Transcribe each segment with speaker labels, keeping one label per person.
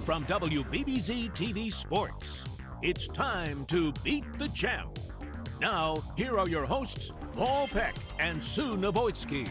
Speaker 1: From WBBZ-TV Sports, it's time to beat the champ. Now, here are your hosts, Paul Peck and Sue Novoitsky.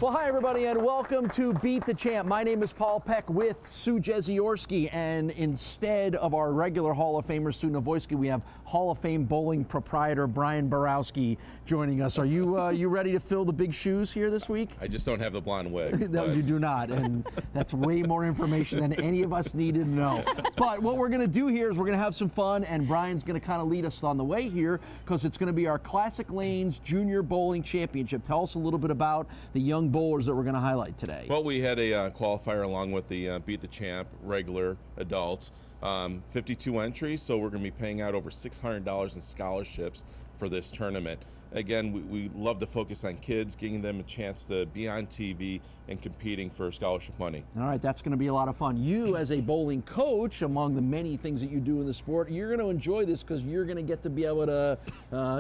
Speaker 2: Well, hi, everybody, and welcome to Beat the Champ. My name is Paul Peck with Sue Jeziorski, and instead of our regular Hall of Famer, Sue Novoitsky, we have Hall of Fame bowling proprietor Brian Borowski joining us. Are you ready to fill the big shoes here this week?
Speaker 3: I just don't have the blonde wig.
Speaker 2: No, you do not, and that's way more information than any of us needed to know. But what we're going to do here is we're going to have some fun, and Brian's going to kind of lead us on the way here because it's going to be our Classic Lanes Junior Bowling Championship. Tell us a little bit about the young bowlers that we're going to highlight today.
Speaker 3: Well, we had a qualifier along with the Beat the Champ regular adults. 52 entries, so we're going to be paying out over $600 in scholarships for this tournament. Again, we love to focus on kids, giving them a chance to be on TV and competing for scholarship money.
Speaker 2: All right, that's going to be a lot of fun. You, as a bowling coach, among the many things that you do in the sport, you're going to enjoy this because you're going to get to be able to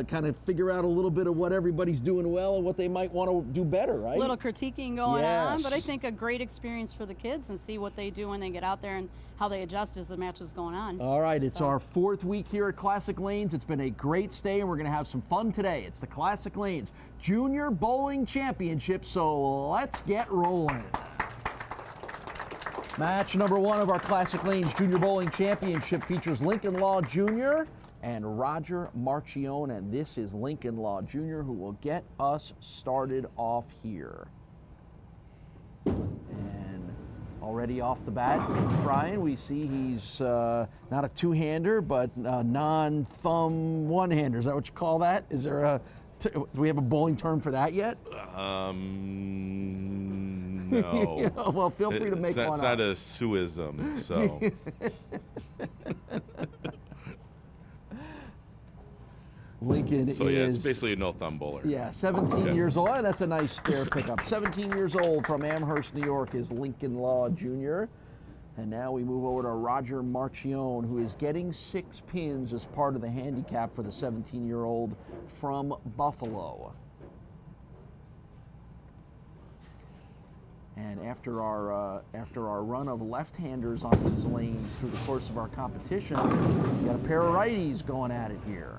Speaker 2: kind of figure out a little bit of what everybody's doing well and what they might want to do better, right?
Speaker 4: A little critiquing going on, but I think a great experience for the kids and see what they do when they get out there and how they adjust as the match is going on. All
Speaker 2: right, it's our fourth week here at Classic Lanes. It's been a great stay, and we're going to have some fun today. It's the Classic Lanes Junior Bowling Championship, so let's get rolling. Match number one of our Classic Lanes Junior Bowling Championship features Lincoln Law Jr. and Roger Marchione, and this is Lincoln Law Jr. who will get us started off here. And already off the bat, Brian, we see he's not a two-hander, but a non-thumb one-hander. Is that what you call that? Is there a do we have a bowling term for that yet?
Speaker 3: No.
Speaker 2: Well, feel free to make one up.
Speaker 3: It's not a suism, so.
Speaker 2: Lincoln
Speaker 3: so yeah, it's basically a no-thumb bowler.
Speaker 2: Yeah, 17 years old. Oh, that's a nice spare pickup. 17 years old from Amherst, New York is Lincoln Law Jr. And now we move over to Roger Marchione, who is getting 6 pins as part of the handicap for the 17-year-old from Buffalo. And after our run of left-handers on these lanes through the course of our competition, we got a pair of righties going at it here.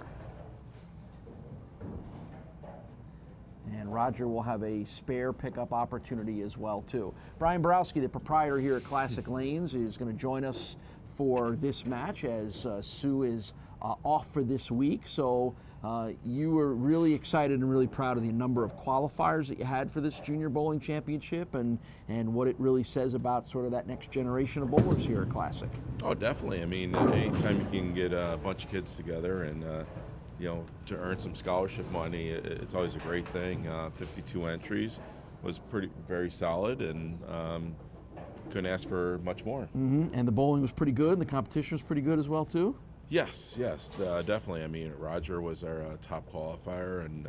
Speaker 2: And Roger will have a spare pickup opportunity as well, too. Brian Borowski, the proprietor here at Classic Lanes, is going to join us for this match as Sue is off for this week. So you were really excited and really proud of the number of qualifiers that you had for this Junior Bowling Championship and what it really says about sort of that next generation of bowlers here at Classic.
Speaker 3: Oh, definitely. I mean, anytime you can get a bunch of kids together and you know, to earn some scholarship money, it's always a great thing. 52 entries was very solid, and couldn't ask for much more.
Speaker 2: And the bowling was pretty good, and the competition was pretty good as well, too?
Speaker 3: Yes, definitely. I mean, Roger was our top qualifier, and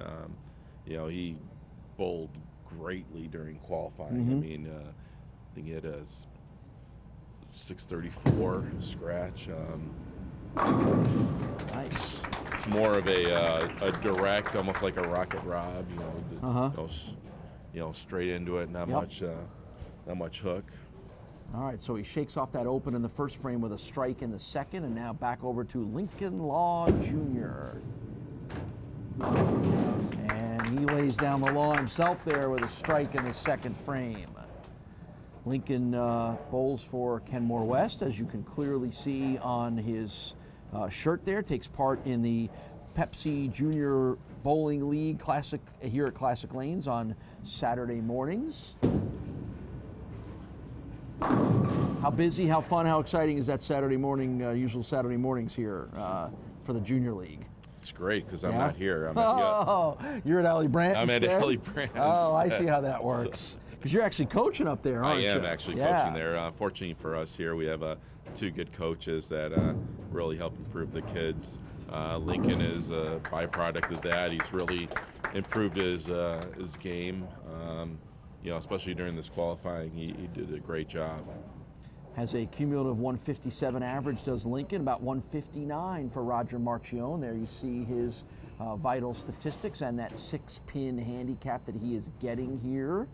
Speaker 3: you know, he bowled greatly during qualifying. I mean, I think he had a 634 scratch.
Speaker 2: Nice.
Speaker 3: More of a direct, almost like a rocket rob, you know, straight into it, not much hook.
Speaker 2: All right, so he shakes off that open in the first frame with a strike in the second, and now back over to Lincoln Law Jr. And he lays down the law himself there with a strike in the second frame. Lincoln bowls for Kenmore West, as you can clearly see on his shirt there, takes part in the Pepsi Junior Bowling League Classic here at Classic Lanes on Saturday mornings. How busy, how fun, how exciting is that Saturday morning, usual Saturday mornings here for the Junior League?
Speaker 3: It's great because I'm not here.
Speaker 2: You're at Allie Brandt
Speaker 3: I'm
Speaker 2: instead?
Speaker 3: at Allie Brandt.
Speaker 2: Oh, I see how that works. Because you're actually coaching up there, aren't you?
Speaker 3: I am actually coaching there. Fortunately for us here, we have two good coaches that really help improve the kids. Lincoln is a byproduct of that. He's really improved his game. You know, especially during this qualifying, he did a great job.
Speaker 2: Has a cumulative 157 average, does Lincoln, about 159 for Roger Marchione. There you see his vital statistics and that 6-pin handicap that he is getting here.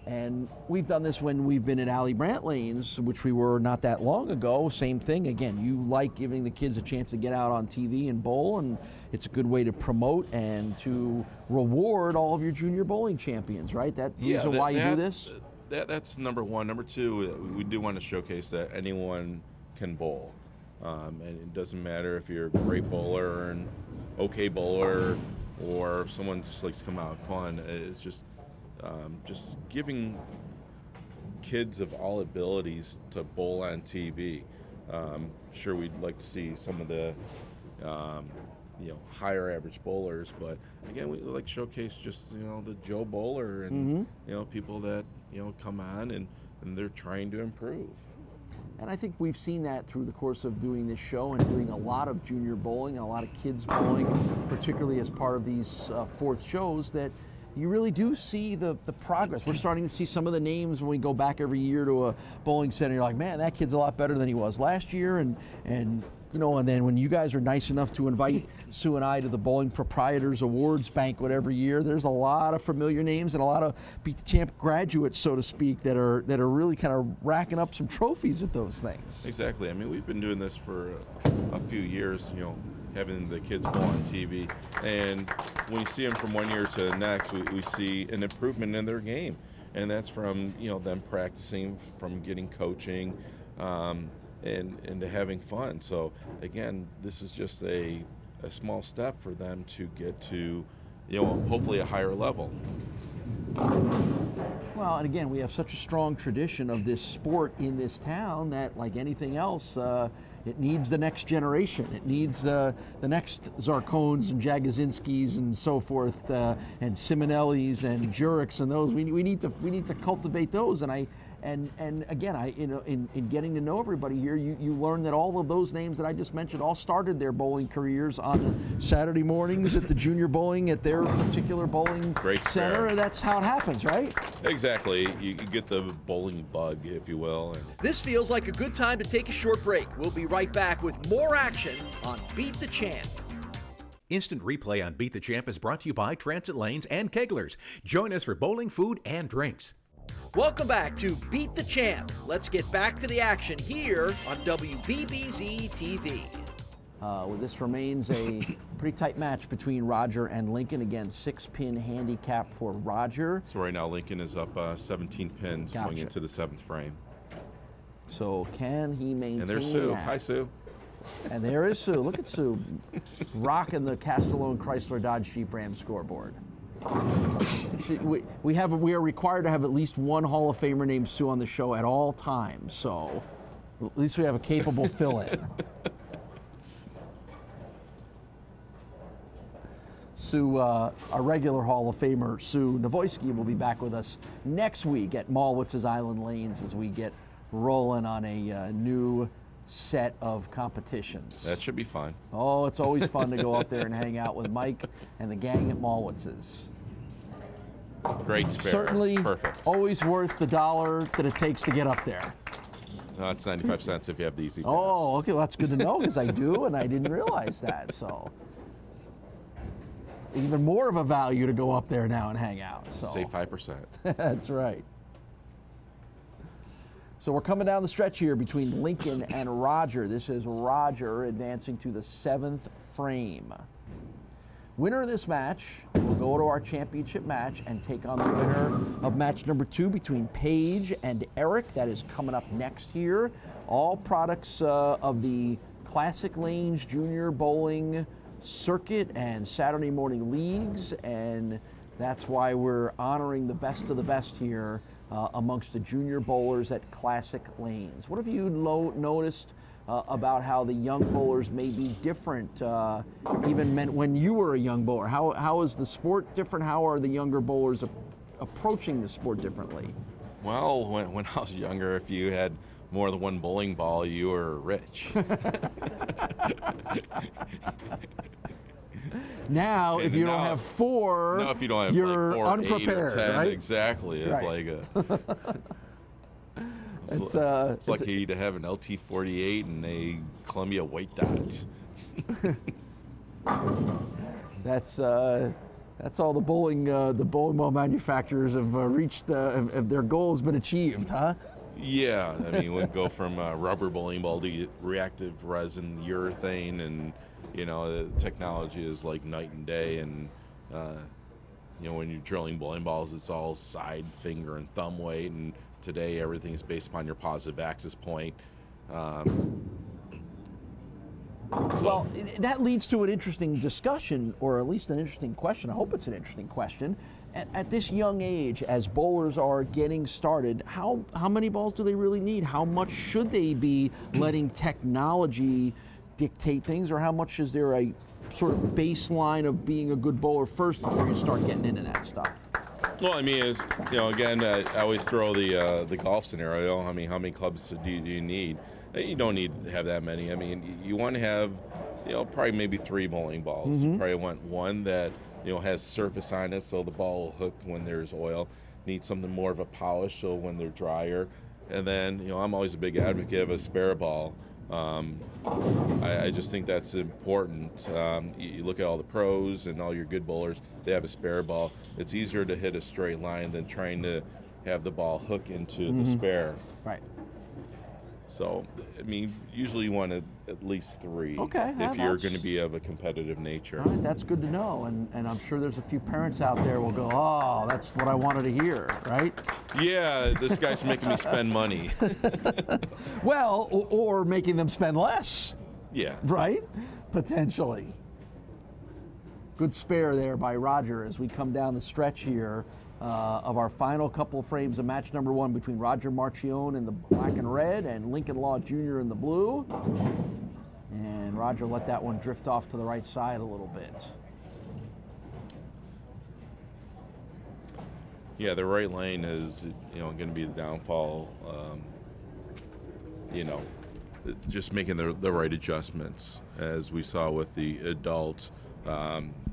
Speaker 2: And we've done this when we've been at Allie Brandt Lanes, which we were not that long ago. Same thing. Again, you like giving the kids a chance to get out on TV and bowl, and it's a good way to promote and to reward all of your junior bowling champions, right? That's the reason why you do this?
Speaker 3: That's number one. Number two, we do want to showcase that anyone can bowl. And it doesn't matter if you're a great bowler or an okay bowler or if someone just likes to come out and fun. It's just giving kids of all abilities to bowl on TV. Sure, we'd like to see some of the higher average bowlers, but again, we like to showcase just the Joe bowler and people that come on and they're trying to improve.
Speaker 2: And I think we've seen that through the course of doing this show and doing a lot of junior bowling and a lot of kids bowling, particularly as part of these fourth shows, that you really do see the progress. We're starting to see some of the names when we go back every year to a bowling center. You're like, man, that kid's a lot better than he was last year. And then when you guys are nice enough to invite Sue and I to the Bowling Proprietors Awards banquet every year, there's a lot of familiar names and a lot of Beat the Champ graduates, so to speak, that are really kind of racking up some trophies at those things.
Speaker 3: Exactly. I mean, we've been doing this for a few years, having the kids bowl on TV. And when you see them from one year to the next, we see an improvement in their game. And that's from, them practicing, from getting coaching, and to having fun. So again, this is just a small step for them to get to, hopefully a higher level.
Speaker 2: Well, and again, we have such a strong tradition of this sport in this town that, like anything else, it needs the next generation. It needs the next Zarcones and Jagozinskis and so forth, and Simonellis and Juriks and those. We need to cultivate those. And again, in getting to know everybody here, you learn that all of those names that I just mentioned all started their bowling careers on Saturday mornings at the junior bowling at their particular bowling center. That's how it happens, right?
Speaker 3: Exactly. You get the bowling bug, if you will.
Speaker 5: This feels like a good time to take a short break. We'll be right back with more action on Beat the Champ.
Speaker 6: Instant replay on Beat the Champ is brought to you by Transit Lanes and Keglers. Join us for bowling, food, and drinks.
Speaker 5: Welcome back to Beat the Champ. Let's get back to the action here on WBBZ-TV.
Speaker 2: Well, this remains a pretty tight match between Roger and Lincoln. Again, 6-pin handicap for Roger.
Speaker 3: So right now Lincoln is up 17 pins going into the 7th frame.
Speaker 2: So can he maintain
Speaker 3: And there's Sue.
Speaker 2: that?
Speaker 3: Hi, Sue.
Speaker 2: And there is Sue. Look at Sue rocking the Castellone Chrysler Dodge Jeep Ram scoreboard. We are required to have at least one Hall of Famer named Sue on the show at all times, so at least we have a capable fill-in. Sue, our regular Hall of Famer, Sue Navoyski, will be back with us next week at Malwitz's Island Lanes as we get rolling on a new set of competitions.
Speaker 3: That should be fun.
Speaker 2: Oh, it's always fun to go up there and hang out with Mike and the gang at Malwitz's.
Speaker 3: Great spare.
Speaker 2: Certainly,
Speaker 3: perfect.
Speaker 2: Always worth the $1 that it takes to get up there.
Speaker 3: No, it's 95 cents if you have the easy pass.
Speaker 2: Oh, okay, well, that's good to know because I do, and I didn't realize that. So, even more of a value to go up there now and hang out. So.
Speaker 3: Save 5%.
Speaker 2: That's right. So we're coming down the stretch here between Lincoln and Roger. This is Roger advancing to the 7th frame. Winner of this match will go to our championship match and take on the winner of match number 2 between Paige and Eric. That is coming up next year. All products of the Classic Lanes Junior Bowling Circuit and Saturday morning leagues, and that's why we're honoring the best of the best here amongst the junior bowlers at Classic Lanes. What have you noticed about how the young bowlers may be different, even when you were a young bowler? How is the sport different? How are the younger bowlers approaching the sport differently?
Speaker 3: Well, when I was younger, if you had more than one bowling ball, you were rich.
Speaker 2: Now, if you don't have 4,
Speaker 3: no, if you don't have
Speaker 2: you're
Speaker 3: like 4,
Speaker 2: unprepared,
Speaker 3: 8 or 10,
Speaker 2: right?
Speaker 3: exactly. It's
Speaker 2: right.
Speaker 3: It's lucky to have an LT48 and a Columbia white dot.
Speaker 2: That's That's all the bowling ball manufacturers have reached. Have their goals been achieved, huh?
Speaker 3: Yeah, I mean, we go from rubber bowling ball to reactive resin, urethane, and the technology is like night and day. And when you're drilling bowling balls, it's all side, finger, and thumb weight. And today, everything is based upon your positive axis point.
Speaker 2: Well, that leads to an interesting discussion, or at least an interesting question. I hope it's an interesting question. At this young age, as bowlers are getting started, how many balls do they really need? How much should they be letting technology dictate things, or how much is there a sort of baseline of being a good bowler first before you start getting into that stuff?
Speaker 3: Well, I mean, again, I always throw the golf scenario. I mean, how many clubs do you need? You don't need to have that many. I mean, you want to have, probably maybe 3 bowling balls.
Speaker 2: Mm-hmm.
Speaker 3: You probably want one that, has surface on it so the ball will hook when there's oil. Need something more of a polish so when they're drier. And then, I'm always a big advocate of a spare ball. I just think that's important. You look at all the pros and all your good bowlers, they have a spare ball. It's easier to hit a straight line than trying to have the ball hook into the spare.
Speaker 2: Right.
Speaker 3: So, I mean, usually you want at least 3
Speaker 2: okay,
Speaker 3: if you're going to be of a competitive nature.
Speaker 2: All right, that's good to know. And I'm sure there's a few parents out there will go, oh, that's what I wanted to hear, right?
Speaker 3: Yeah, this guy's making me spend money.
Speaker 2: Well, or making them spend less.
Speaker 3: Yeah.
Speaker 2: Right? Potentially. Good spare there by Roger as we come down the stretch here of our final couple of frames of match number 1 between Roger Marchione in the black and red and Lincoln Law Jr. in the blue. And Roger let that one drift off to the right side a little bit.
Speaker 3: Yeah, the right lane is, going to be the downfall. Just making the right adjustments, as we saw with the adults.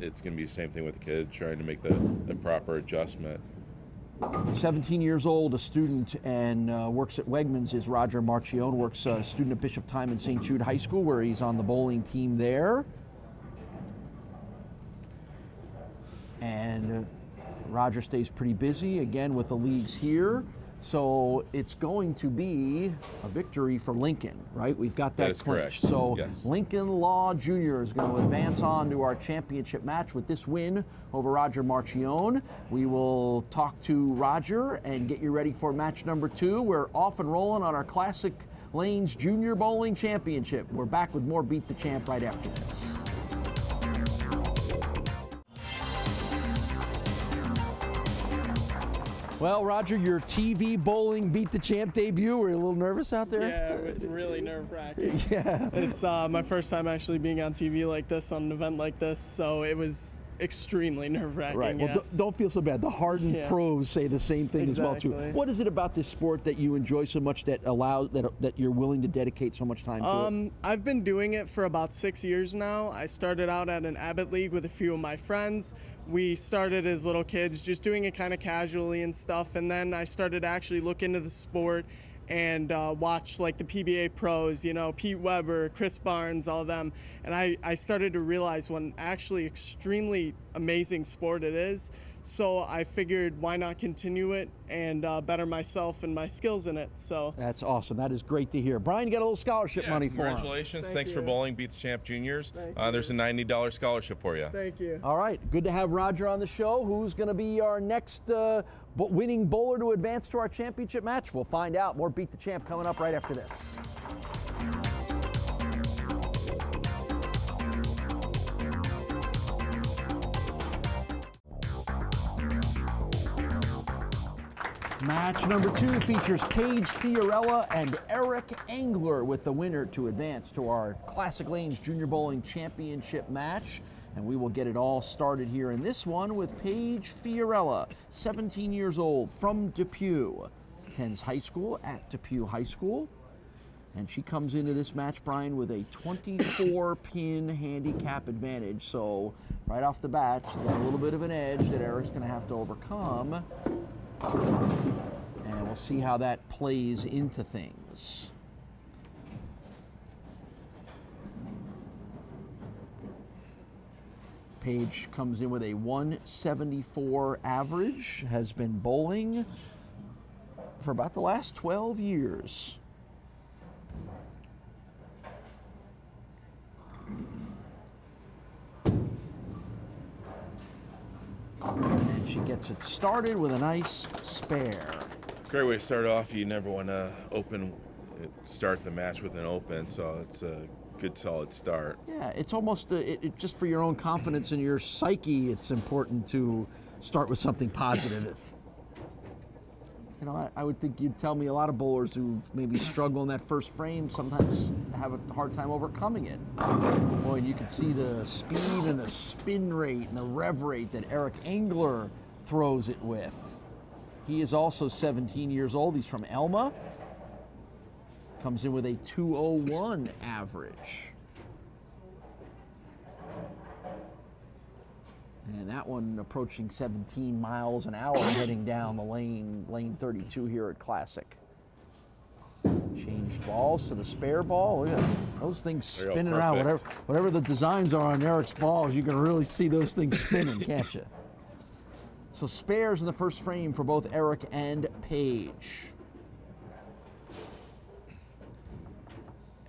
Speaker 3: It's going to be the same thing with the kids, trying to make the proper adjustment.
Speaker 2: 17 years old, a student, and works at Wegmans is Roger Marchione. Works a student at Bishop Timon St. Jude High School, where he's on the bowling team there. And Roger stays pretty busy, again, with the leagues here. So it's going to be a victory for Lincoln, right? We've got that clinched.
Speaker 3: Correct.
Speaker 2: So
Speaker 3: yes.
Speaker 2: Lincoln Law Jr. is going to advance on to our championship match with this win over Roger Marchione. We will talk to Roger and get you ready for match number 2. We're off and rolling on our Classic Lanes Junior Bowling Championship. We're back with more Beat the Champ right after this. Well, Roger, your TV bowling Beat the Champ debut. Were you a little nervous out there?
Speaker 7: Yeah, it was really nerve-wracking.
Speaker 2: Yeah.
Speaker 7: It's my first time actually being on TV like this, on an event like this, so it was extremely nerve-wracking.
Speaker 2: Right. Well,
Speaker 7: yes.
Speaker 2: don't feel so bad. The hardened pros say the same thing as well too. What is it about this sport that you enjoy so much that allows that you're willing to dedicate so much time to it?
Speaker 7: I've been doing it for about 6 years now. I started out at an Abbott League with a few of my friends. We started as little kids, just doing it kind of casually and stuff, and then I started to actually look into the sport and watch like the PBA pros, Pete Weber, Chris Barnes, all of them, and I started to realize what an actually extremely amazing sport it is. So I figured, why not continue it and better myself and my skills in it. So
Speaker 2: that's awesome. That is great to hear. Brian, you got a little scholarship money for him.
Speaker 3: Congratulations. Thanks for bowling Beat the Champ Juniors. There's a $90 scholarship for you.
Speaker 7: Thank you.
Speaker 2: All right. Good to have Roger on the show. Who's going to be our next winning bowler to advance to our championship match? We'll find out. More Beat the Champ coming up right after this. Match number 2 features Paige Fiorella and Eric Engler with the winner to advance to our Classic Lanes Junior Bowling Championship match. And we will get it all started here in this one with Paige Fiorella, 17 years old, from Depew. Attends high school at Depew High School. And she comes into this match, Brian, with a 24-pin handicap advantage. So right off the bat, she's got a little bit of an edge that Eric's going to have to overcome. And we'll see how that plays into things. Page comes in with a 174 average, has been bowling for about the last 12 years. And she gets it started with a nice spare.
Speaker 3: Great way to start off. You never want to start the match with an open, so it's a good solid start.
Speaker 2: Yeah, it's almost just for your own confidence and your psyche, it's important to start with something positive. You know, I would think you'd tell me a lot of bowlers who maybe struggle in that first frame sometimes have a hard time overcoming it. Boy, and you can see the speed and the spin rate and the rev rate that Eric Engler throws it with. He is also 17 years old. He's from Elma. Comes in with a 201 average. And that one approaching 17 miles an hour heading down the lane 32 here at Classic. Changed balls to the spare ball. Look at that. Those things spinning around. Whatever the designs are on Eric's balls, you can really see those things spinning, can't you? So spares in the first frame for both Eric and Page.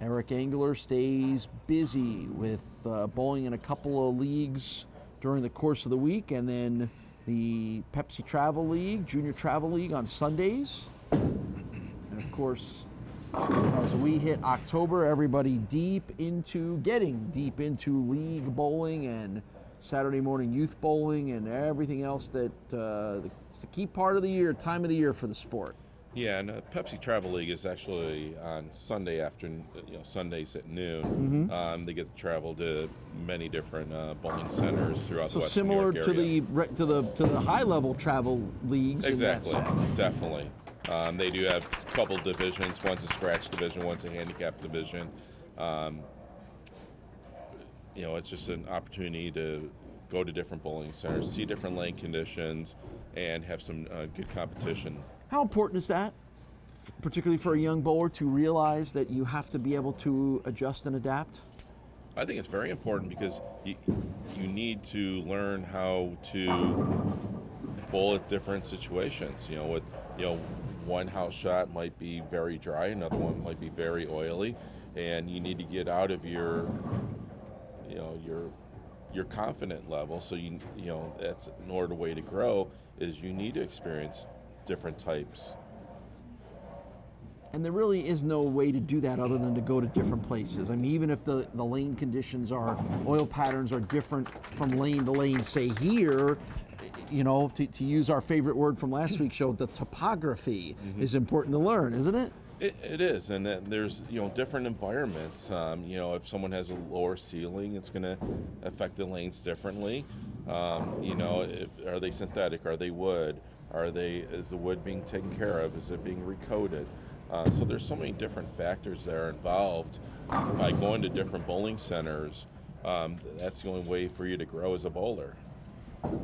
Speaker 2: Eric Engler stays busy with bowling in a couple of leagues during the course of the week, and then the Pepsi Travel League, Junior Travel League on Sundays. And of course, as we hit October, everybody getting deep into league bowling and Saturday morning youth bowling and everything else that it's the key part of the year, time of the year for the sport.
Speaker 3: Yeah, and Pepsi Travel League is actually on Sunday afternoon, Sundays at noon. They get to travel to many different bowling centers throughout the Western New York area.
Speaker 2: Similar to the high level travel leagues.
Speaker 3: Exactly, definitely. They do have a couple divisions. One's a scratch division, one's a handicap division. It's just an opportunity to go to different bowling centers, see different lane conditions, and have some good competition.
Speaker 2: How important is that, particularly for a young bowler, to realize that you have to be able to adjust and adapt?
Speaker 3: I think it's very important because you need to learn how to bowl at different situations. One house shot might be very dry, another one might be very oily, and you need to get out of your confident level. So that's in order way to grow is you need to experience different types.
Speaker 2: And there really is no way to do that other than to go to different places. I mean, even if the lane conditions oil patterns are different from lane to lane, say here, to use our favorite word from last week's show, the topography is important to learn, isn't it?
Speaker 3: It is, and then there's different environments. If someone has a lower ceiling, it's going to affect the lanes differently. Are they synthetic? Are they wood? Is the wood being taken care of? Is it being recoated? So there's so many different factors that are involved. By going to different bowling centers, that's the only way for you to grow as a bowler.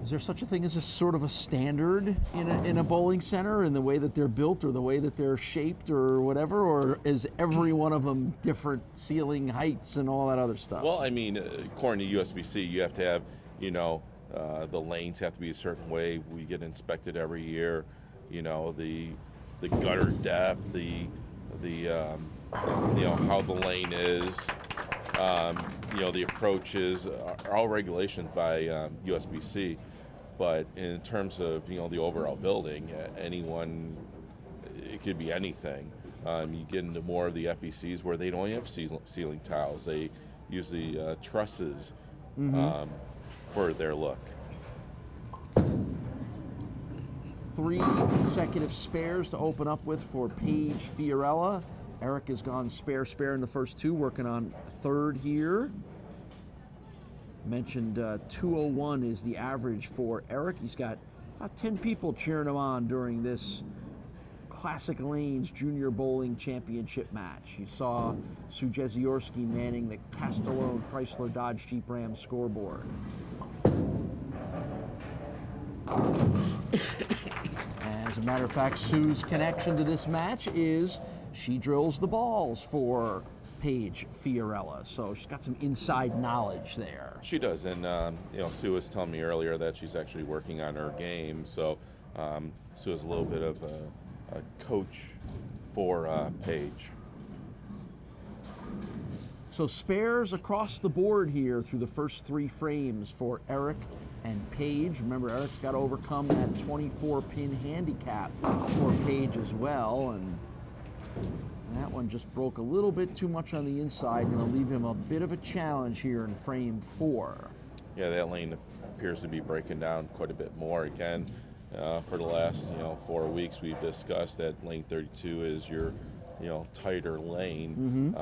Speaker 2: Is there such a thing as a sort of a standard in a bowling center in the way that they're built or the way that they're shaped or whatever, or is every one of them different ceiling heights and all that other stuff?
Speaker 3: Well, I mean, according to USBC, you have to have, the lanes have to be a certain way. We get inspected every year. The gutter depth, the how the lane is. The approaches are all regulations by USBC, but in terms of the overall building, it could be anything. You get into more of the FECs where they don't have ceiling tiles; they use the trusses for their look.
Speaker 2: 3 consecutive spares to open up with for Paige Fiorella. Eric has gone spare in the first 2, working on third here. Mentioned 201 is the average for Eric. He's got about 10 people cheering him on during this Classic Lanes Junior Bowling Championship match. You saw Sue Jeziorski manning the Castellone Chrysler Dodge Jeep Ram scoreboard. As a matter of fact, Sue's connection to this match is she drills the balls for Paige Fiorella. So she's got some inside knowledge there.
Speaker 3: She does, and Sue was telling me earlier that she's actually working on her game. So Sue is a little bit of a coach for Paige.
Speaker 2: So spares across the board here through the first 3 frames for Eric and Paige. Remember, Eric's got to overcome that 24-pin handicap for Paige as well, and that one just broke a little bit too much on the inside. Going to leave him a bit of a challenge here in frame 4.
Speaker 3: Yeah, that lane appears to be breaking down quite a bit more. Again, for the last 4 weeks, we've discussed that lane 32 is your tighter lane,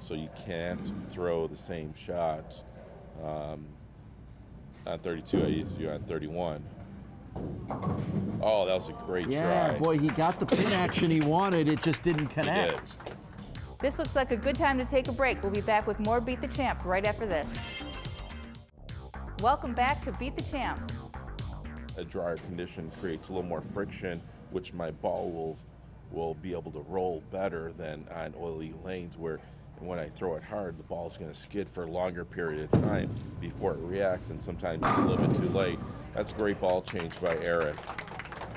Speaker 3: so you can't throw the same shot on 32 as you do on 31. Oh, that was a great try.
Speaker 2: Yeah, boy, he got the pin action he wanted. It just didn't connect.
Speaker 8: This looks like a good time to take a break. We'll be back with more Beat the Champ right after this. Welcome back to Beat the Champ.
Speaker 3: A drier condition creates a little more friction, which my ball will be able to roll better than on oily lanes, where when I throw it hard, the ball is going to skid for a longer period of time before it reacts, and sometimes it's a little bit too late. That's a great ball change by Eric.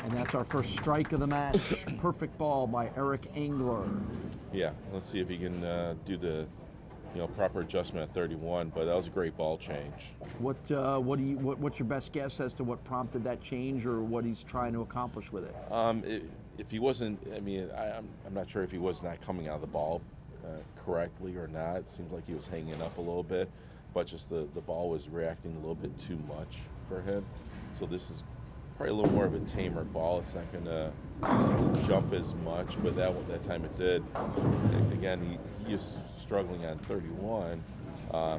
Speaker 2: And that's our first strike of the match. Perfect ball by Eric Engler.
Speaker 3: Yeah, let's see if he can do the proper adjustment at 31, but that was a great ball change.
Speaker 2: What's your best guess as to what prompted that change, or what he's trying to accomplish with it?
Speaker 3: If he wasn't, I'm not sure if he was not coming out of the ball correctly or not. It seems like he was hanging up a little bit, but just the ball was reacting a little bit too much for him. So this is probably a little more of a tamer ball. It's not going to jump as much, but that time it did. Again, he is struggling on 31. I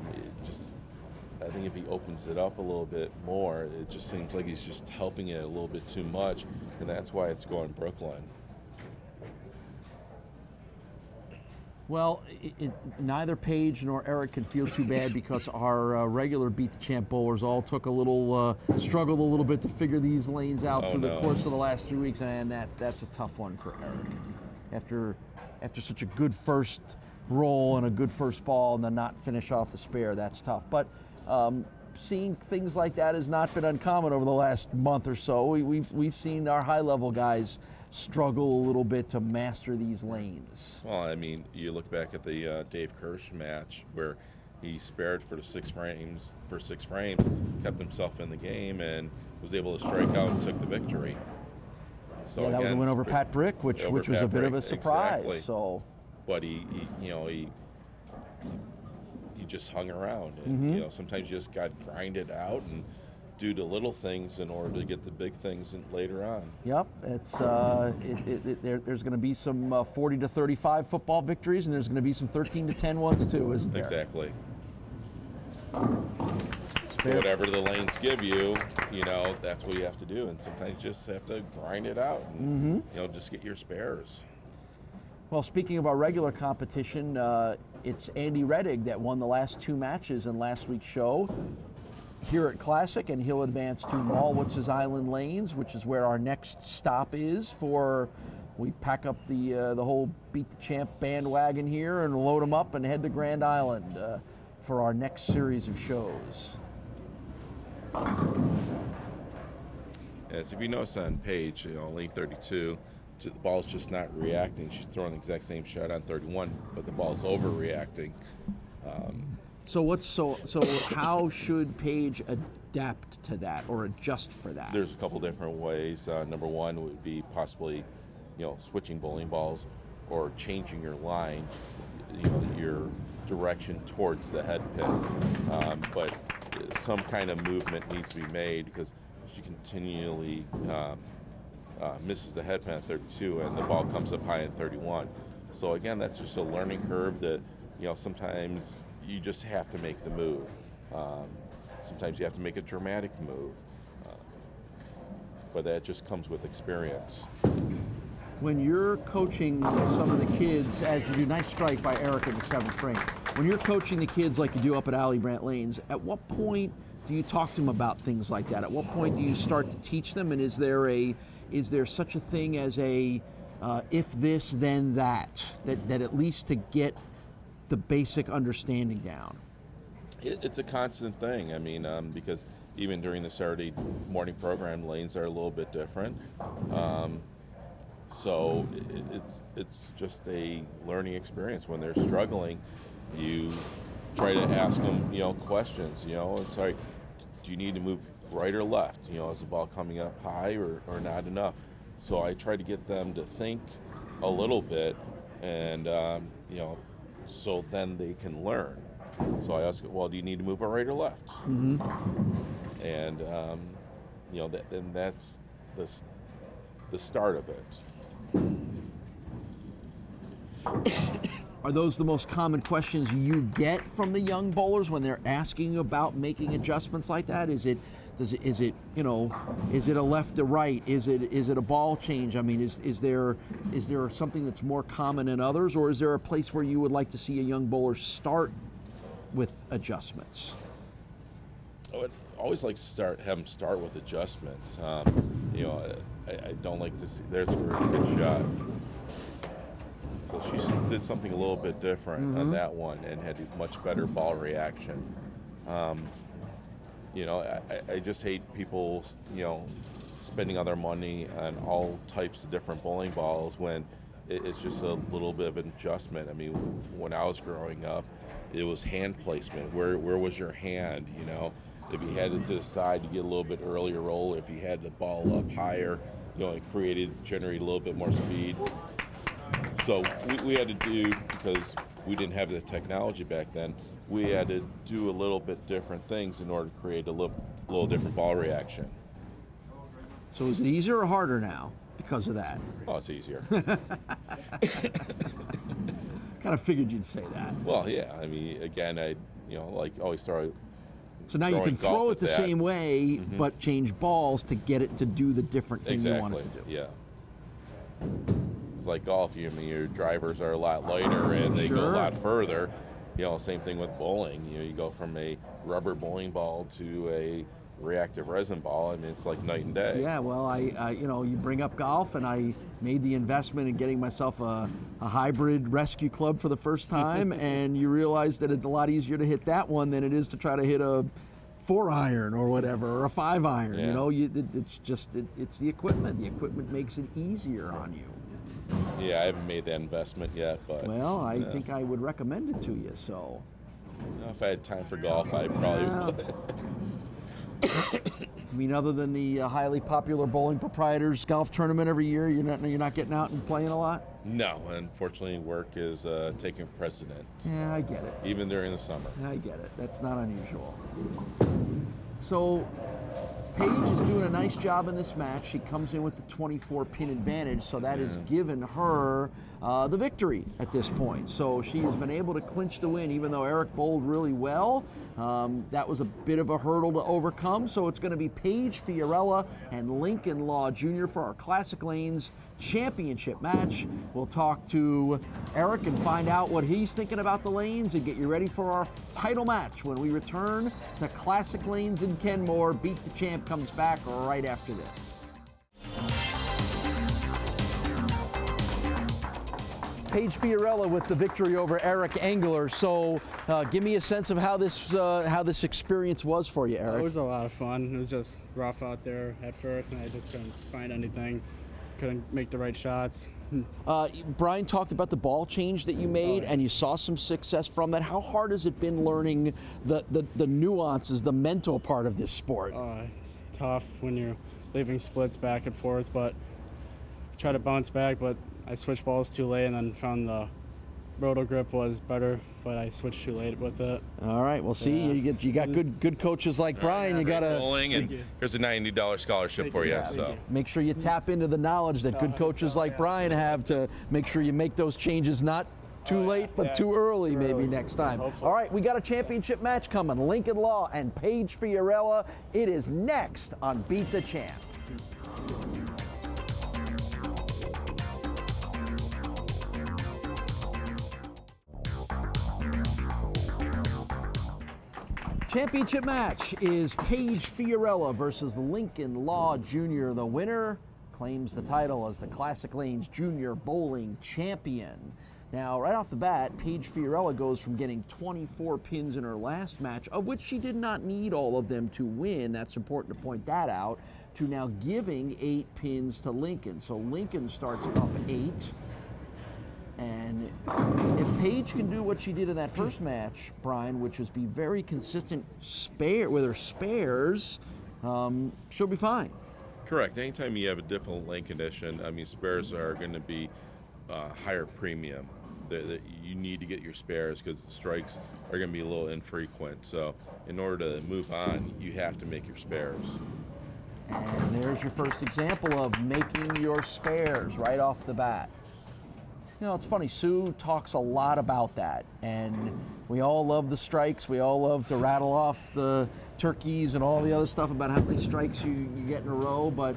Speaker 3: think if he opens it up a little bit more, it just seems like he's just helping it a little bit too much, and that's why it's going Brooklyn.
Speaker 2: Well, neither Paige nor Eric can feel too bad, because our regular Beat the Champ bowlers all took struggled a little bit to figure these lanes out through the course of the last 3 weeks, and that's a tough one for Eric. After such a good first roll and a good first ball, and then not finish off the spare, that's tough. But seeing things like that has not been uncommon over the last month or so. We've seen our high-level guys struggle a little bit to master these lanes.
Speaker 3: Well, you look back at the Dave Kirsch match where he spared for 6 frames, kept himself in the game, and was able to strike out and took the victory. So
Speaker 2: that was a win over Pat Brick, which was a bit of a surprise.
Speaker 3: Exactly.
Speaker 2: So,
Speaker 3: but he just hung around, and sometimes you just got to grind it out and do the little things in order to get the big things later on.
Speaker 2: Yep, it's there's going to be some 40-35 football victories, and there's going to be some 13-10 ones too, isn't there?
Speaker 3: Exactly. So whatever the lanes give you, that's what you have to do, and sometimes you just have to grind it out and just get your spares.
Speaker 2: Well, speaking of our regular competition, it's Andy Reddig that won the last 2 matches in last week's show here at Classic, and he'll advance to Malwitz's Island Lanes, which is where our next stop is we pack up the whole Beat the Champ bandwagon here and load them up and head to Grand Island for our next series of shows.
Speaker 3: Yes, if you notice on Paige, lane 32, the ball's just not reacting. She's throwing the exact same shot on 31, but the ball's overreacting.
Speaker 2: So how should Paige adapt to that or adjust for that?
Speaker 3: There's a couple different ways. Number one would be possibly, switching bowling balls or changing your line, your direction towards the head pin. But some kind of movement needs to be made, because she continually misses the head pin at 32, and the ball comes up high at 31. So again, that's just a learning curve that, sometimes you just have to make the move. Sometimes you have to make a dramatic move, but that just comes with experience.
Speaker 2: When you're coaching some of the kids, as you do, nice strike by Eric in the 7th frame. When you're coaching the kids like you do up at Alley Brandt Lanes, at what point do you talk to them about things like that? At what point do you start to teach them? And is there such a thing as a if this then that at least to get the basic understanding down?
Speaker 3: It's a constant thing. I mean, because even during the Saturday morning program, lanes are a little bit different. So it's just a learning experience. When they're struggling, you try to ask them, questions. Sorry, do you need to move right or left? Is the ball coming up high or not enough? So I try to get them to think a little bit, and so then they can learn. So I ask, well, do you need to move it right or left?
Speaker 2: Mm-hmm.
Speaker 3: And then that's the start of it.
Speaker 2: Are those the most common questions you get from the young bowlers when they're asking about making adjustments like that? Is it a left to right? Is it a ball change? I mean, is there something that's more common than others, or is there a place where you would like to see a young bowler start with adjustments?
Speaker 3: I would always like to have them start with adjustments. I don't like to see. There's a good shot. So she did something a little bit different on that one and had a much better ball reaction. I just hate people, spending all their money on all types of different bowling balls when it's just a little bit of an adjustment. I mean, when I was growing up, it was hand placement. Where was your hand? If you had it to the side, you get a little bit earlier roll. If you had the ball up higher, it generated a little bit more speed. So we had to do, because we didn't have the technology back then, we had to do a little bit different things in order to create a little different ball reaction.
Speaker 2: So is it easier or harder now because of that?
Speaker 3: Oh, it's easier.
Speaker 2: Kind of figured you'd say that.
Speaker 3: Well, yeah. I mean, again, I always start.
Speaker 2: So now you can throw it the same way, but change balls to get it to do the different thing you want it to do.
Speaker 3: Yeah. It's like golf. Your drivers are a lot lighter and they go a lot further. Same thing with bowling. You go from a rubber bowling ball to a reactive resin ball. I mean, it's like night and day.
Speaker 2: Yeah, well, you bring up golf, and I made the investment in getting myself a hybrid rescue club for the first time, and you realize that it's a lot easier to hit that one than it is to try to hit a 4-iron or whatever, or a 5-iron.
Speaker 3: Yeah.
Speaker 2: It's the equipment. The equipment makes it easier on you.
Speaker 3: Yeah, I haven't made that investment yet, but.
Speaker 2: Well, I think I would recommend it to you. So.
Speaker 3: If I had time for golf, I probably would.
Speaker 2: I mean, other than the highly popular Bowling Proprietors golf tournament every year, you're not getting out and playing a lot?
Speaker 3: No, unfortunately, work is taking precedent.
Speaker 2: Yeah, I get it.
Speaker 3: Even during the summer.
Speaker 2: I get it. That's not unusual. So, Paige is doing a nice job in this match. She comes in with the 24-pin advantage, so that has given her the victory at this point. So she has been able to clinch the win, even though Eric bowled really well. That was a bit of a hurdle to overcome, so it's going to be Paige Fiorella and Lincoln Law Jr. for our Classic Lanes championship match. We'll talk to Eric and find out what he's thinking about the lanes and get you ready for our title match when we return to Classic Lanes in Kenmore. Beat the Champ comes back right after this. Paige Fiorella with the victory over Eric Engler. So give me a sense of how this experience was for you, Eric.
Speaker 9: It was a lot of fun. It was just rough out there at first, and I just couldn't find anything. Couldn't make the right shots.
Speaker 2: Brian talked about the ball change that you made, and you saw some success from that. How hard has it been learning the nuances, the mental part of this sport?
Speaker 9: It's tough when you're leaving splits back and forth, but try to bounce back, but I switched balls too late and then found the roto grip was better, but I switched too late with it.
Speaker 2: All right, well, see, you got good coaches like Brian. You got to
Speaker 3: bowling, and here's a $90 scholarship for you. So
Speaker 2: make sure you tap into the knowledge that good coaches like Brian have to make sure you make those changes not too late, but too early maybe next time.
Speaker 9: Hopefully.
Speaker 2: All right, we got a championship match coming. Lincoln Law and Paige Fiorella. It is next on Beat the Champ. Championship match is Paige Fiorella versus Lincoln Law Jr. The winner claims the title as the Classic Lanes Junior Bowling Champion. Now, right off the bat, Paige Fiorella goes from getting 24 pins in her last match, of which she did not need all of them to win, that's important to point that out, to now giving 8 pins to Lincoln. So Lincoln starts up 8. And if Paige can do what she did in that first match, Brian, which was be very consistent with her spares, she'll be fine.
Speaker 3: Correct. Anytime you have a difficult lane condition, I mean, spares are going to be higher premium. You need to get your spares because the strikes are going to be a little infrequent. So in order to move on, you have to make your spares.
Speaker 2: And there's your first example of making your spares right off the bat. You know, it's funny, Sue talks a lot about that, and we all love the strikes. We all love to rattle off the turkeys and all the other stuff about how many strikes you get in a row, but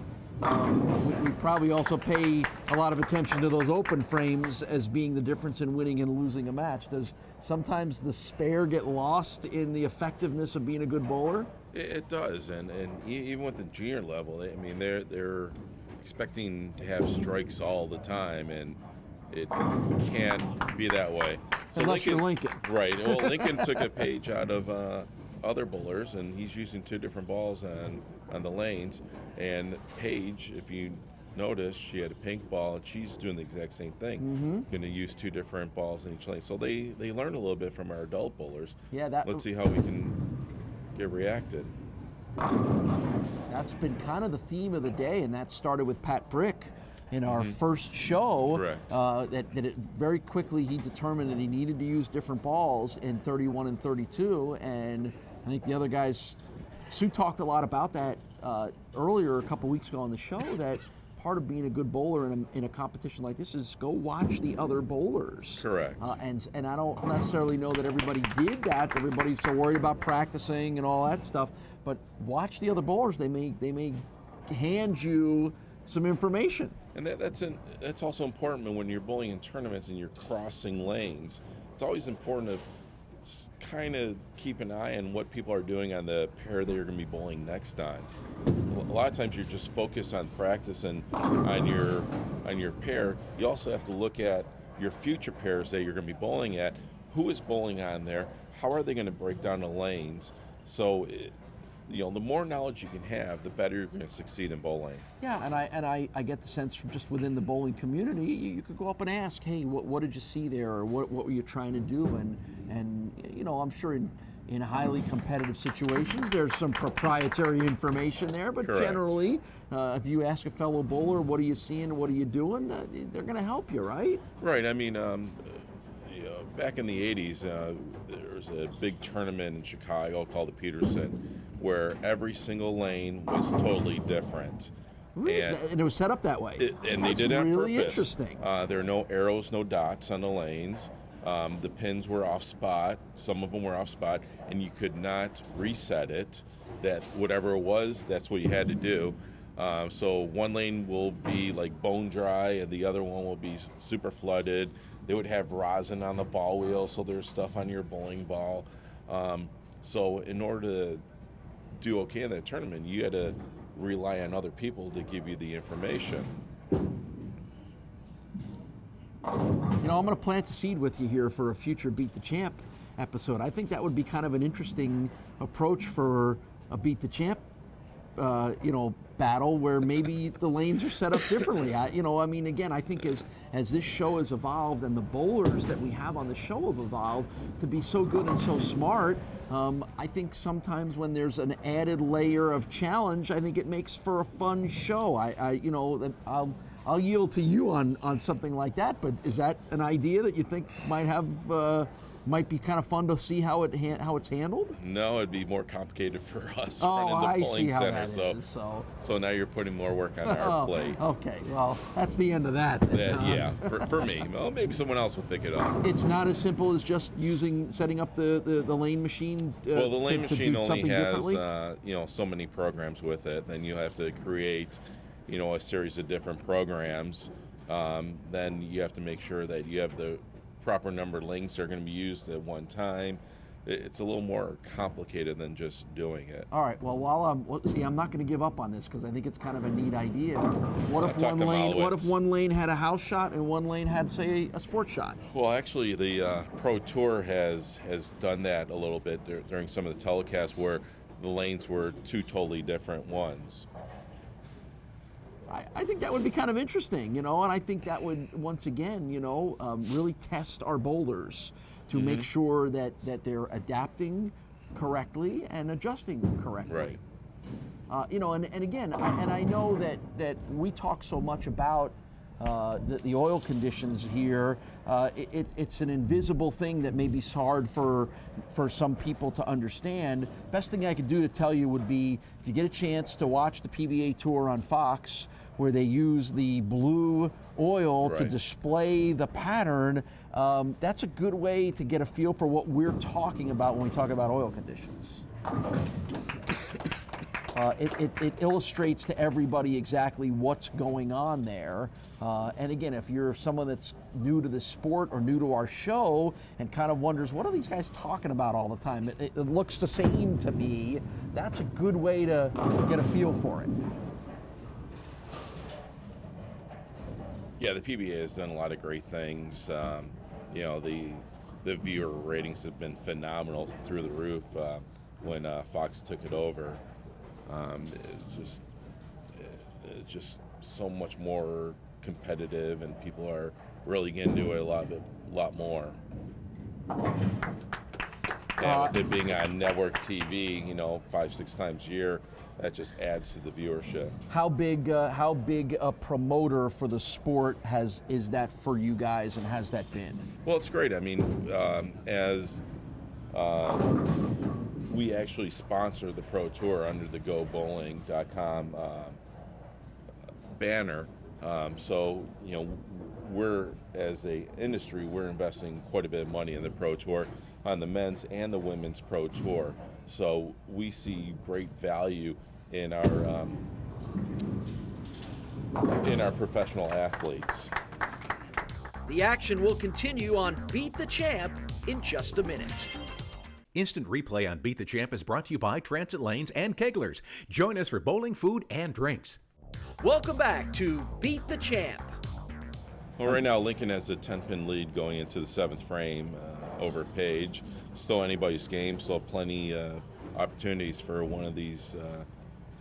Speaker 2: we probably also pay a lot of attention to those open frames as being the difference in winning and losing a match. Does sometimes the spare get lost in the effectiveness of being a good bowler?
Speaker 3: It does, and even with the junior level, I mean, they're expecting to have strikes all the time, and it can't be that way. So
Speaker 2: unless you're Lincoln.
Speaker 3: Right. Well, Lincoln took a page out of other bowlers, and he's using 2 different balls on the lanes. And Paige, if you notice, she had a pink ball, and she's doing the exact same thing. Going to use 2 different balls in each lane. So they learn a little bit from our adult bowlers.
Speaker 2: Yeah,
Speaker 3: let's see how we can get reacted.
Speaker 2: That's been kind of the theme of the day, and that started with Pat Brick in our first show.
Speaker 3: Correct.
Speaker 2: That it very quickly he determined that he needed to use different balls in 31 and 32, and I think the other guys, Sue talked a lot about that earlier a couple weeks ago on the show, that part of being a good bowler in a competition like this is go watch the other bowlers.
Speaker 3: Correct.
Speaker 2: And I don't necessarily know that everybody did that. Everybody's so worried about practicing and all that stuff, but watch the other bowlers. They may hand you some information.
Speaker 3: And that's also important when you're bowling in tournaments and you're crossing lanes. It's always important to kind of keep an eye on what people are doing on the pair that you're going to be bowling next on. A lot of times you're just focused on practice and on your pair. You also have to look at your future pairs that you're going to be bowling at. Who is bowling on there? How are they going to break down the lanes? So the more knowledge you can have, the better you're going to succeed in bowling.
Speaker 2: Yeah, and I get the sense from just within the bowling community, you could go up and ask, hey, what did you see there, or what were you trying to do? And you know, I'm sure in highly competitive situations, there's some proprietary information there, but
Speaker 3: Correct.
Speaker 2: Generally, if you ask a fellow bowler, what are you seeing, what are you doing, they're going to help you, right?
Speaker 3: Right. I mean, back in the 80s, there was a big tournament in Chicago called the Peterson, where every single lane was totally different.
Speaker 2: Really? And it was set up that way?
Speaker 3: And they did it on
Speaker 2: really
Speaker 3: purpose.
Speaker 2: Interesting.
Speaker 3: There are no arrows, no dots on the lanes. The pins were off spot. Some of them were off spot, and you could not reset it. That whatever it was, that's what you had to do. So one lane will be like bone dry, and the other one will be super flooded. They would have rosin on the ball wheel, so there's stuff on your bowling ball. So in order to do okay in that tournament, you had to rely on other people to give you the information.
Speaker 2: You know, I'm going to plant a seed with you here for a future Beat the Champ episode. I think that would be kind of an interesting approach for a Beat the Champ, battle where maybe the lanes are set up differently. I mean, again, I think as this show has evolved and the bowlers that we have on the show have evolved to be so good and so smart, I think sometimes when there's an added layer of challenge, I think it makes for a fun show. I'll yield to you on something like that, but is that an idea that you think might be kind of fun to see how it's handled?
Speaker 3: No, it'd be more complicated for us
Speaker 2: running
Speaker 3: the bowling center.
Speaker 2: So
Speaker 3: now you're putting more work on our plate.
Speaker 2: Okay, well, that's the end of that.
Speaker 3: Yeah, for me. Well, maybe someone else will pick it up.
Speaker 2: It's not as simple as just setting up the lane machine.
Speaker 3: Well, the lane machine only has so many programs with it. Then you have to create a series of different programs. Then you have to make sure that you have the proper number of links that are going to be used at one time. it's a little more complicated than just doing it.
Speaker 2: All right. Well, I'm not going to give up on this because I think it's kind of a neat idea. What if one lane had a house shot and one lane had, say, a sports shot?
Speaker 3: Well, actually, the Pro Tour has done that a little bit during some of the telecasts where the lanes were two totally different ones.
Speaker 2: I think that would be kind of interesting, and I think that would, once again, really test our bowlers to make sure that they're adapting correctly and adjusting correctly.
Speaker 3: Right.
Speaker 2: And again, I know that we talk so much about the oil conditions here. It's an invisible thing that may be hard for some people to understand. Best thing I could do to tell you would be, if you get a chance to watch the PBA Tour on Fox, where they use the blue oil to display the pattern, that's a good way to get a feel for what we're talking about when we talk about oil conditions. It illustrates to everybody exactly what's going on there. And again, if you're someone that's new to the sport or new to our show and kind of wonders, what are these guys talking about all the time? It looks the same to me. That's a good way to get a feel for it.
Speaker 3: Yeah, the PBA has done a lot of great things. The viewer ratings have been phenomenal, through the roof when Fox took it over. It's just so much more competitive, and people are really getting into it a lot more. And with it being on network TV, 5-6 times a year, that just adds to the viewership. How big
Speaker 2: a promoter for the sport is that for you guys, and has that been?
Speaker 3: Well, it's great. I mean, as we actually sponsor the Pro Tour under the GoBowling.com banner. So, we're, as a industry, we're investing quite a bit of money in the Pro Tour, on the men's and the women's Pro Tour. So we see great value in our professional athletes.
Speaker 5: The action will continue on Beat the Champ in just a minute.
Speaker 6: Instant replay on Beat the Champ is brought to you by Transit Lanes and Keglers. Join us for bowling, food, and drinks.
Speaker 5: Welcome back to Beat the Champ.
Speaker 3: Well, right now Lincoln has a 10-pin lead going into the 7th frame over Page. Still anybody's game, still plenty opportunities for one of these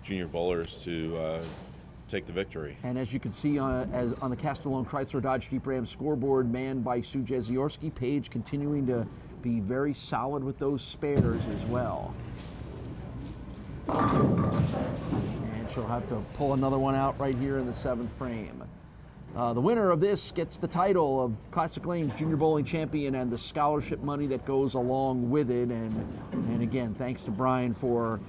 Speaker 3: junior bowlers to take the victory.
Speaker 2: And as you can see on the Castellone Chrysler Dodge Jeep Ram scoreboard, manned by Sue Jeziorski, Page continuing to be very solid with those spares as well. And she'll have to pull another one out right here in the 7th frame. The winner of this gets the title of Classic Lanes Junior Bowling Champion and the scholarship money that goes along with it. And again, thanks to Brian for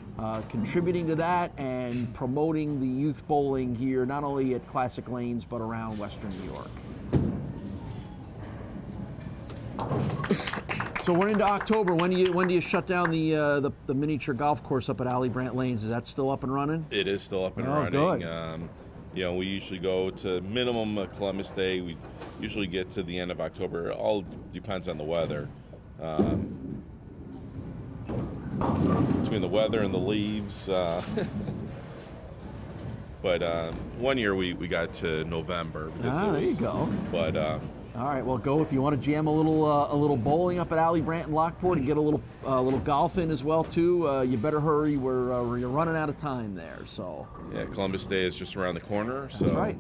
Speaker 2: contributing to that and promoting the youth bowling here, not only at Classic Lanes, but around Western New York. So we're into October. When do you shut down the miniature golf course up at Alley Brandt Lanes? Is that still up and running?
Speaker 3: It is still up and running. Good. We usually go to minimum Columbus Day. We usually get to the end of October. It all depends on the weather. Between the weather and the leaves. But one year we got to November.
Speaker 2: There you go.
Speaker 3: But
Speaker 2: all right, well, go if you want to jam a little bowling up at Alley Brandt and Lockport and get a little golf in as well too. You better hurry. You're running out of time there. So
Speaker 3: yeah, Columbus Day is just around the corner.
Speaker 2: That's right.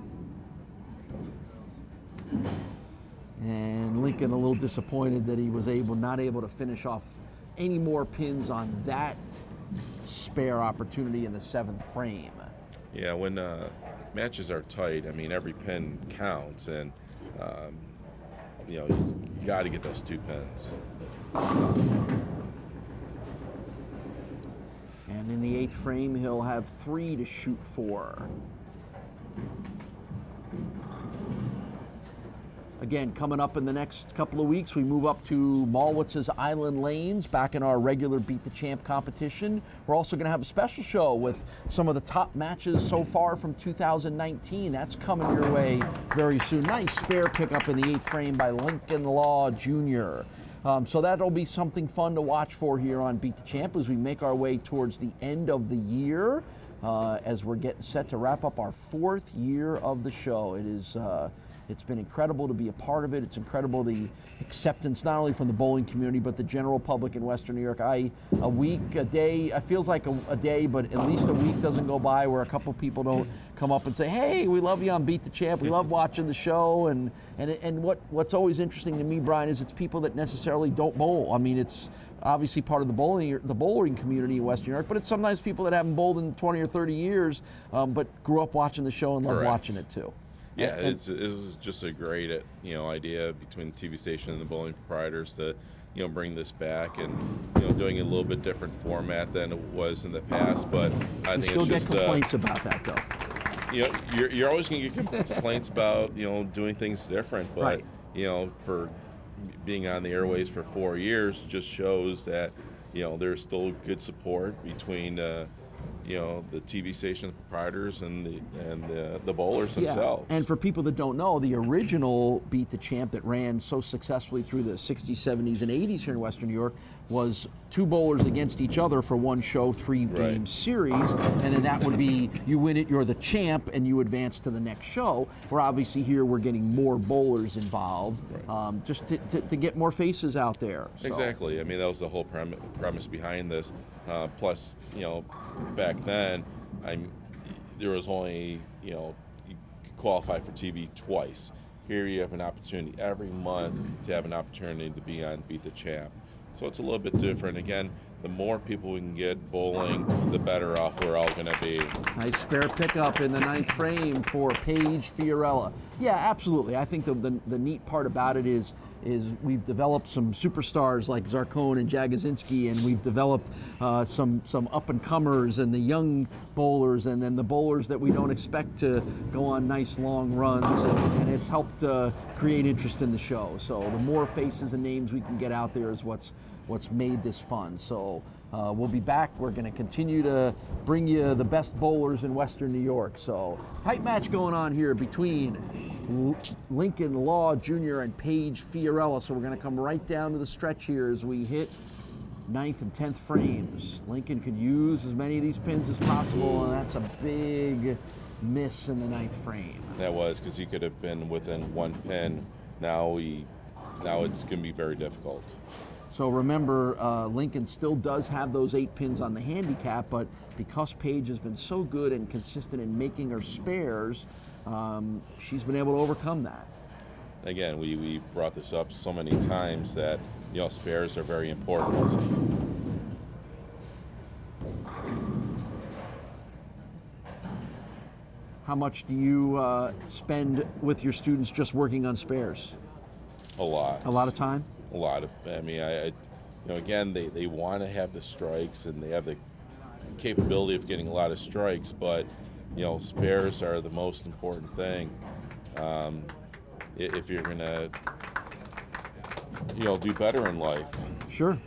Speaker 2: And Lincoln a little disappointed that he was not able to finish off any more pins on that spare opportunity in the 7th frame.
Speaker 3: Yeah, when matches are tight, I mean every pin counts, and you got to get those 2 pins.
Speaker 2: And in the 8th frame, he'll have 3 to shoot for. Again, coming up in the next couple of weeks, we move up to Malwitz's Island Lanes, back in our regular Beat the Champ competition. We're also going to have a special show with some of the top matches so far from 2019. That's coming your way very soon. Nice spare pickup in the 8th frame by Lincoln Law Jr. So that'll be something fun to watch for here on Beat the Champ as we make our way towards the end of the year, as we're getting set to wrap up our 4th year of the show. It's been incredible to be a part of it. It's incredible the acceptance not only from the bowling community but the general public in Western New York. A week, a day, it feels like a day, but at least a week doesn't go by where a couple people don't come up and say, hey, we love you on Beat the Champ. We love watching the show. And what's always interesting to me, Brian, is it's people that necessarily don't bowl. I mean, it's obviously part of the bowling community in Western New York, but it's sometimes people that haven't bowled in 20 or 30 years, but grew up watching the show and love watching it too.
Speaker 3: Yeah, it was just a great, idea between the TV station and the bowling proprietors to, bring this back and, doing a little bit different format than it was in the past. But I think
Speaker 2: still
Speaker 3: it's just
Speaker 2: get complaints about that, though.
Speaker 3: You're always going to get complaints about, doing things different. But for being on the airways for 4 years just shows that, there's still good support between. The TV station proprietors and the bowlers themselves.
Speaker 2: And for people that don't know, the original Beat the Champ that ran so successfully through the 60s, 70s, and 80s here in Western New York was 2 bowlers against each other for one show, 3-game series, and then that would be, you win it, you're the champ, and you advance to the next show, where obviously here we're getting more bowlers involved, just to get more faces out there. So.
Speaker 3: Exactly. I mean, that was the whole premise behind this. Plus, back then, there was only, you could qualify for TV twice. Here you have an opportunity every month to have an opportunity to be on Beat the Champ. So it's a little bit different. Again, the more people we can get bowling, the better off we're all going to be.
Speaker 2: Nice spare pickup in the 9th frame for Paige Fiorella. Yeah, absolutely. I think the neat part about it is we've developed some superstars like Zarcone and Jagosinski, and we've developed some up-and-comers and the young bowlers, and then the bowlers that we don't expect to go on nice long runs, and it's helped create interest in the show. So the more faces and names we can get out there is what's made this fun. So we'll be back. We're going to continue to bring you the best bowlers in Western New York. So tight match going on here between Lincoln Law Jr. and Paige Fiorella. So we're going to come right down to the stretch here as we hit 9th and 10th frames. Lincoln could use as many of these pins as possible, and that's a big miss in the 9th frame.
Speaker 3: That was because he could have been within 1 pin. Now it's going to be very difficult.
Speaker 2: So remember, Lincoln still does have those 8 pins on the handicap, but because Paige has been so good and consistent in making her spares, she's been able to overcome that.
Speaker 3: Again, we brought this up so many times that, spares are very important.
Speaker 2: How much do you spend with your students just working on spares?
Speaker 3: A lot.
Speaker 2: A lot of time?
Speaker 3: A lot of, again, they want to have the strikes and they have the capability of getting a lot of strikes, but, spares are the most important thing. If you're going to, do better in life.
Speaker 2: Sure.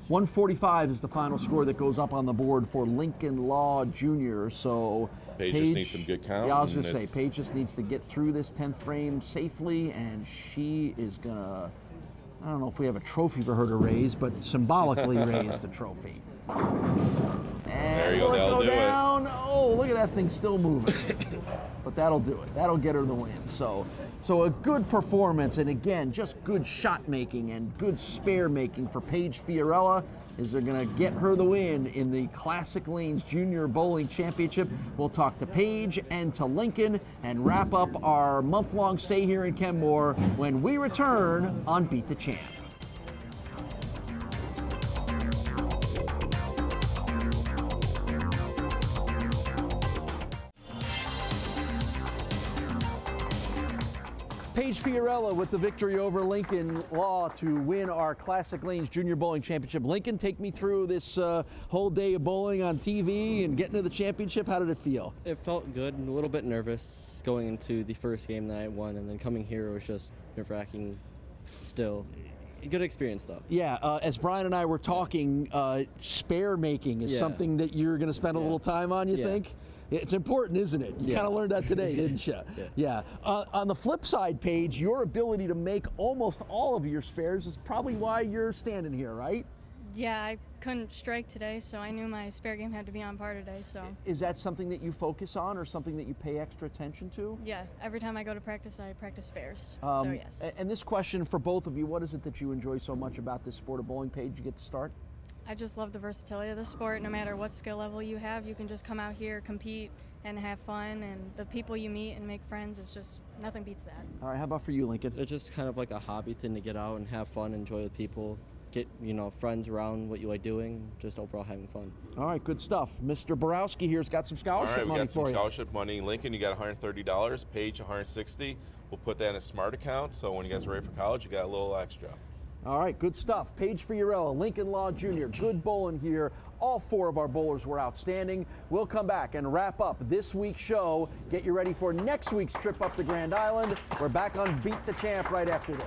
Speaker 2: 145 is the final score that goes up on the board for Lincoln Law Jr. So
Speaker 3: Paige just needs some good count.
Speaker 2: Yeah, I was going to say, Paige just needs to get through this 10th frame safely, and she is going to, I don't know if we have a trophy for her to raise, but symbolically raise the trophy. And
Speaker 3: there you go, that'll do
Speaker 2: down. Oh, look at that thing still moving. But that'll do it. That'll get her the win. So a good performance, and again, just good shot making and good spare making for Paige Fiorella, is they're going to get her the win in the Classic Lanes Junior Bowling Championship. We'll talk to Paige and to Lincoln and wrap up our month-long stay here in Kenmore when we return on Beat the Champ. Paige Fiorella with the victory over Lincoln Law to win our Classic Lanes Junior Bowling Championship. Lincoln, take me through this whole day of bowling on TV and getting to the championship. How did it feel?
Speaker 10: It felt good, a little bit nervous going into the first game that I won, and then coming here was just nerve-wracking still. Good experience, though.
Speaker 2: Yeah, as Brian and I were talking, spare making is something that you're going to spend a little time on, you think? It's important, isn't it? You kind of learned that today, didn't you? Yeah. On the flip side, Paige, your ability to make almost all of your spares is probably why you're standing here, right?
Speaker 11: Yeah, I couldn't strike today, so I knew my spare game had to be on par today. So.
Speaker 2: Is that something that you focus on, or something that you pay extra attention to?
Speaker 11: Yeah, every time I go to practice, I practice spares. So yes.
Speaker 2: And this question for both of you: what is it that you enjoy so much about this sport of bowling, Paige? You get to start.
Speaker 11: I just love the versatility of the sport. No matter what skill level you have, you can just come out here, compete, and have fun. And the people you meet and make friends, it's just nothing beats that.
Speaker 2: All right, how about for you, Lincoln?
Speaker 10: It's just kind of like a hobby thing to get out and have fun, enjoy with people. Get, friends around what you like doing, just overall having fun.
Speaker 2: All right, good stuff. Mr. Borowski here's got some scholarship money for you.
Speaker 3: All right, we got some scholarship money. Lincoln, you got $130. Paige, $160. We'll put that in a smart account, so when you guys are ready for college, you got a little extra.
Speaker 2: All right, good stuff. Paige Fiorella, Lincoln Law Jr., good bowling here. All 4 of our bowlers were outstanding. We'll come back and wrap up this week's show. Get you ready for next week's trip up to Grand Island. We're back on Beat the Champ right after this.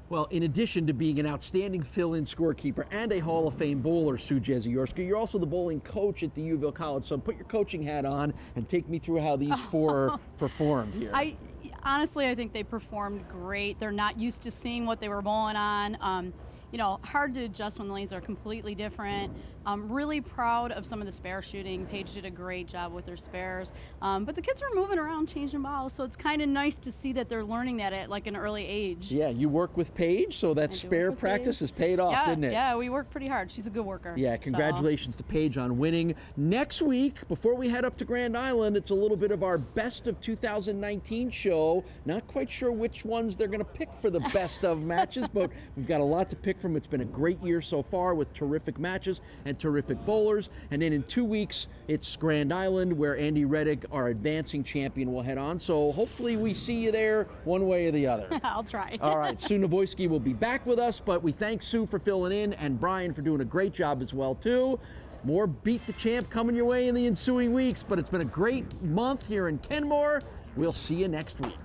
Speaker 2: Well, in addition to being an outstanding fill-in scorekeeper and a Hall of Fame bowler, Sue Jeziorska, you're also the bowling coach at the Uville College. So put your coaching hat on and take me through how these 4 performed here.
Speaker 4: Honestly, I think they performed great. They're not used to seeing what they were bowling on. Hard to adjust when the lanes are completely different. I'm really proud of some of the spare shooting. Paige did a great job with their spares. But the kids were moving around, changing balls, so it's kind of nice to see that they're learning that at like an early age.
Speaker 2: Yeah, you work with Paige, so that spare practice has paid off, didn't it?
Speaker 4: Yeah, we worked pretty hard. She's a good worker.
Speaker 2: Yeah, congratulations to Paige on winning. Next week, before we head up to Grand Island, it's a little bit of our best of 2019 show. Not quite sure which ones they're going to pick for the best of matches, but we've got a lot to pick from. It's been a great year so far with terrific matches and terrific bowlers. And then in 2 weeks, it's Grand Island, where Andy Reddick, our advancing champion, will head on. So hopefully we see you there one way or the other.
Speaker 4: I'll try.
Speaker 2: All right, Sue Navoyski will be back with us, but we thank Sue for filling in and Brian for doing a great job as well, too. More Beat the Champ coming your way in the ensuing weeks, but it's been a great month here in Kenmore. We'll see you next week.